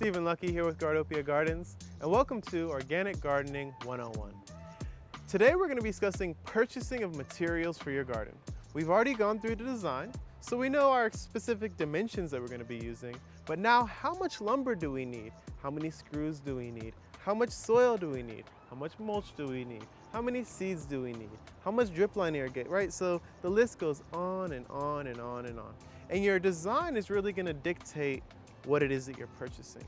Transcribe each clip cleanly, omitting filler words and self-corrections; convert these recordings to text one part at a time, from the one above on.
Stephen Lucky here with Gardopia Gardens, and welcome to Organic Gardening 101. Today we're going to be discussing purchasing of materials for your garden. We've already gone through the design, so we know our specific dimensions that we're going to be using, but now how much lumber do we need? How many screws do we need? How much soil do we need? How much mulch do we need? How many seeds do we need? How much drip line irrigate, right? So the list goes on and on and on and on. And your design is really going to dictate what it is that you're purchasing.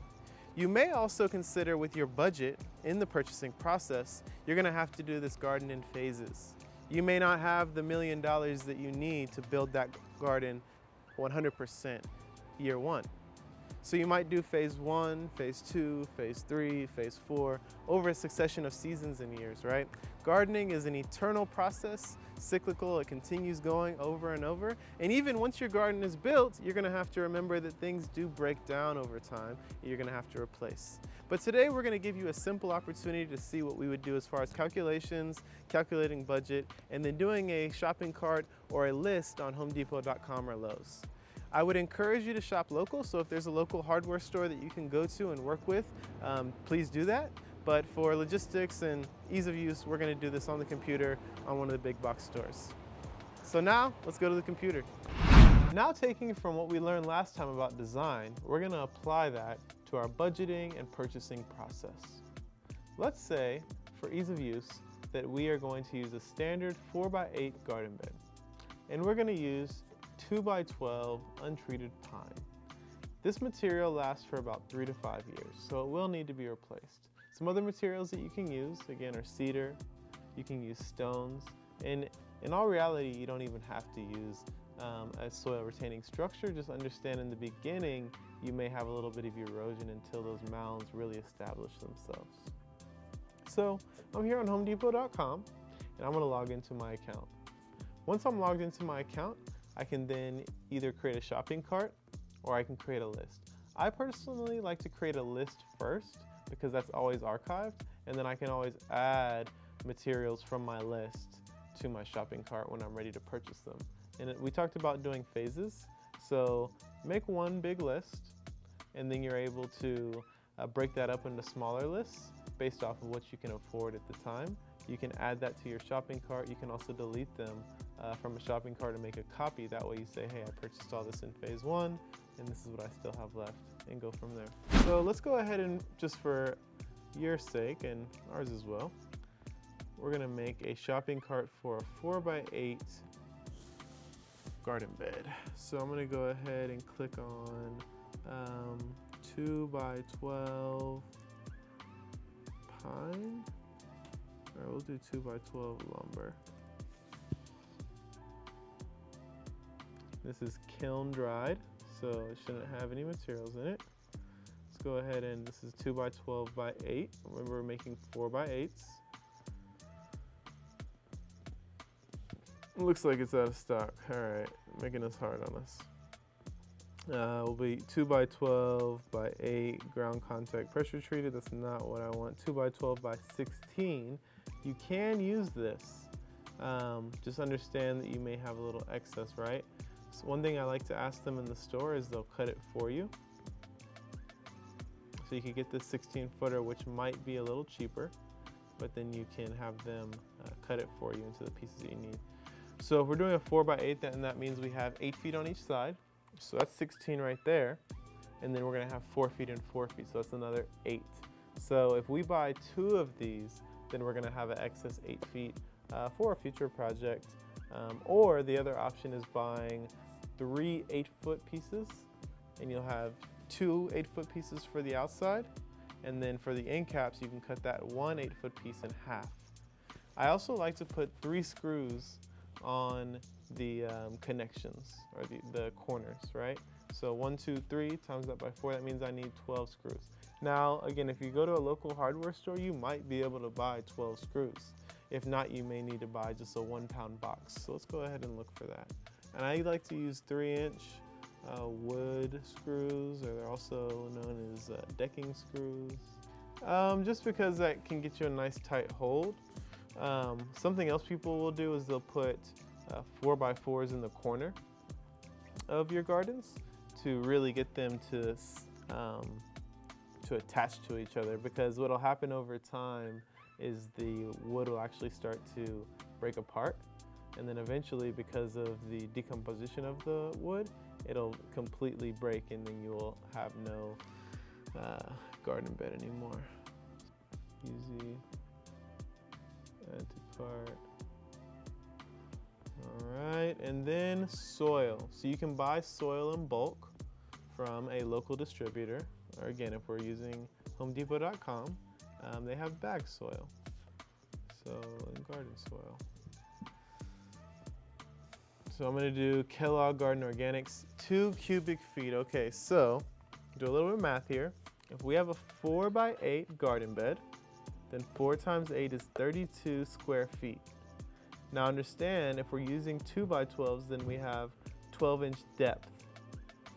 You may also consider with your budget in the purchasing process, you're going to have to do this garden in phases. You may not have the $1 million that you need to build that garden 100% year one. So you might do phase 1, phase 2, phase 3, phase 4 over a succession of seasons and years, right? Gardening is an eternal process, cyclical, it continues going over and over. And even once your garden is built, you're gonna have to remember that things do break down over time and you're gonna have to replace. But today we're gonna give you a simple opportunity to see what we would do as far as calculations, calculating budget, and then doing a shopping cart or a list on HomeDepot.com or Lowe's. I would encourage you to shop local, so if there's a local hardware store that you can go to and work with, please do that. But for logistics and ease of use, we're gonna do this on the computer on one of the big box stores. So now, let's go to the computer. Now taking from what we learned last time about design, we're gonna apply that to our budgeting and purchasing process. Let's say, for ease of use, that we are going to use a standard 4x8 garden bed. And we're gonna use 2x12 untreated pine. This material lasts for about 3 to 5 years, so it will need to be replaced. Some other materials that you can use, again, are cedar, you can use stones, and in all reality, you don't even have to use a soil retaining structure. Just understand in the beginning, you may have a little bit of erosion until those mounds really establish themselves. So I'm here on HomeDepot.com, and I'm gonna log into my account. Once I'm logged into my account, I can then either create a shopping cart or I can create a list. I personally like to create a list first because that's always archived, and then I can always add materials from my list to my shopping cart when I'm ready to purchase them. And we talked about doing phases, so make one big list and then you're able to break that up into smaller lists based off of what you can afford at the time. You can add that to your shopping cart. You can also delete them from a shopping cart and make a copy. That way you say, hey, I purchased all this in phase 1 and this is what I still have left, and go from there. So let's go ahead and, just for your sake and ours as well, we're gonna make a shopping cart for a 4x8 garden bed. So I'm gonna go ahead and click on 2x12 pine. All right, we'll do 2x12 lumber. This is kiln dried, so it shouldn't have any materials in it. Let's go ahead and this is 2x12x8. Remember, we're making 4x8s. Looks like it's out of stock. All right, making this hard on us. Will be 2x12x8 ground contact pressure treated. That's not what I want. 2x12x16. You can use this. Just understand that you may have a little excess, right? So one thing I like to ask them in the store is they'll cut it for you. So you could get this 16-footer, which might be a little cheaper, but then you can have them cut it for you into the pieces that you need. So if we're doing a 4x8, then that means we have 8 feet on each side. So that's 16 right there. And then we're gonna have 4 feet and 4 feet, so that's another 8. So if we buy 2 of these, then we're gonna have an excess 8 feet for a future project. Or the other option is buying 3 8-foot pieces, and you'll have 2 8-foot pieces for the outside. And then for the end caps, you can cut that 1 8-foot piece in half. I also like to put 3 screws on the connections, or the corners, right? So 1, 2, 3 times that by 4, that means I need 12 screws. Now, again, if you go to a local hardware store, you might be able to buy 12 screws. If not, you may need to buy just a 1-pound box. So let's go ahead and look for that. And I like to use 3-inch wood screws, or they're also known as decking screws, just because that can get you a nice tight hold. Something else people will do is they'll put 4x4s in the corner of your gardens to really get them to to attach to each other, because what'll happen over time is the wood will actually start to break apart, and then eventually, because of the decomposition of the wood, it'll completely break, and then you will have no garden bed anymore. Easy, add to cart. All right, and then soil. So you can buy soil in bulk from a local distributor, or again, if we're using homedepot.com, they have bag soil, so and garden soil. So I'm gonna do Kellogg Garden Organics, 2 cubic feet. Okay, so do a little bit of math here. If we have a 4x8 garden bed, then 4 times 8 is 32 square feet. Now understand, if we're using 2x12s, then we have 12-inch depth.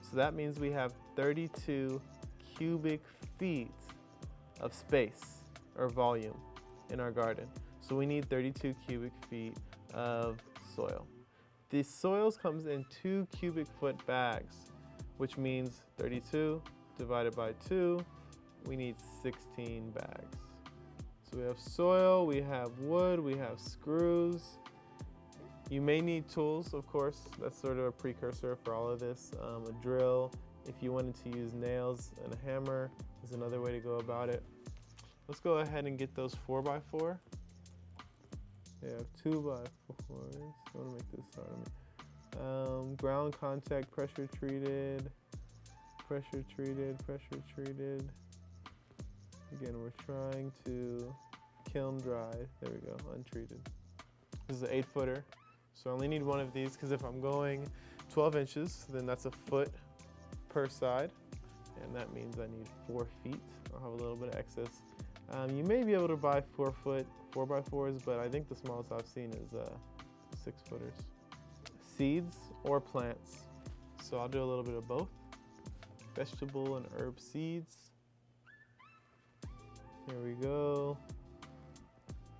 So that means we have 32 cubic feet of space or volume in our garden. So we need 32 cubic feet of soil. These soils comes in 2 cubic foot bags, which means 32 divided by 2, we need 16 bags. So we have soil, we have wood, we have screws. You may need tools, of course. That's sort of a precursor for all of this. A drill, if you wanted to use nails, and a hammer is another way to go about it. Let's go ahead and get those 4x4. They have 2x4s. I want to make this hard on me. Ground contact, pressure treated, pressure treated, pressure treated. Again, we're trying to kiln dry. There we go, untreated. This is an 8-footer. So I only need one of these, because if I'm going 12 inches, then that's a foot per side. And that means I need 4 feet. I'll have a little bit of excess. You may be able to buy 4-foot 4x4s, but I think the smallest I've seen is 6-footers. Seeds or plants. So I'll do a little bit of both. Vegetable and herb seeds. Here we go.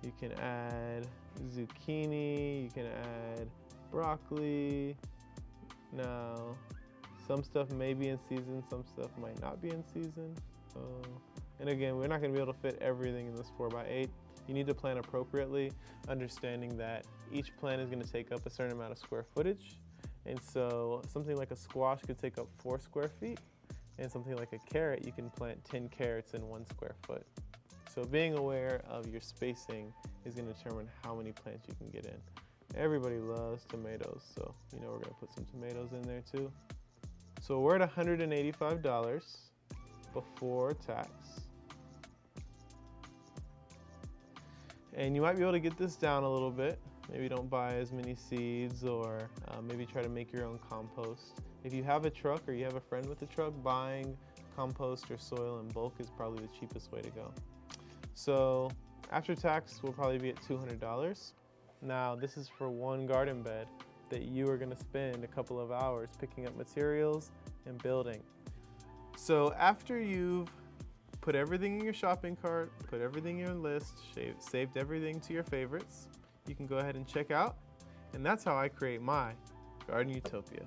You can add zucchini, you can add broccoli. Now, some stuff may be in season, some stuff might not be in season. And again, we're not gonna be able to fit everything in this 4x8. You need to plant appropriately, understanding that each plant is gonna take up a certain amount of square footage. And so something like a squash could take up 4 square feet, and something like a carrot, you can plant 10 carrots in 1 square foot. So being aware of your spacing is going to determine how many plants you can get in. Everybody loves tomatoes, so you know we're going to put some tomatoes in there too. So we're at $185 before tax. And you might be able to get this down a little bit. Maybe don't buy as many seeds, or maybe try to make your own compost. If you have a truck or you have a friend with a truck, buying compost or soil in bulk is probably the cheapest way to go. So after tax, we'll probably be at $200. Now, this is for one garden bed that you are gonna spend a couple of hours picking up materials and building. So after you've put everything in your shopping cart, put everything in your list, saved everything to your favorites, you can go ahead and check out. And that's how I create my garden utopia.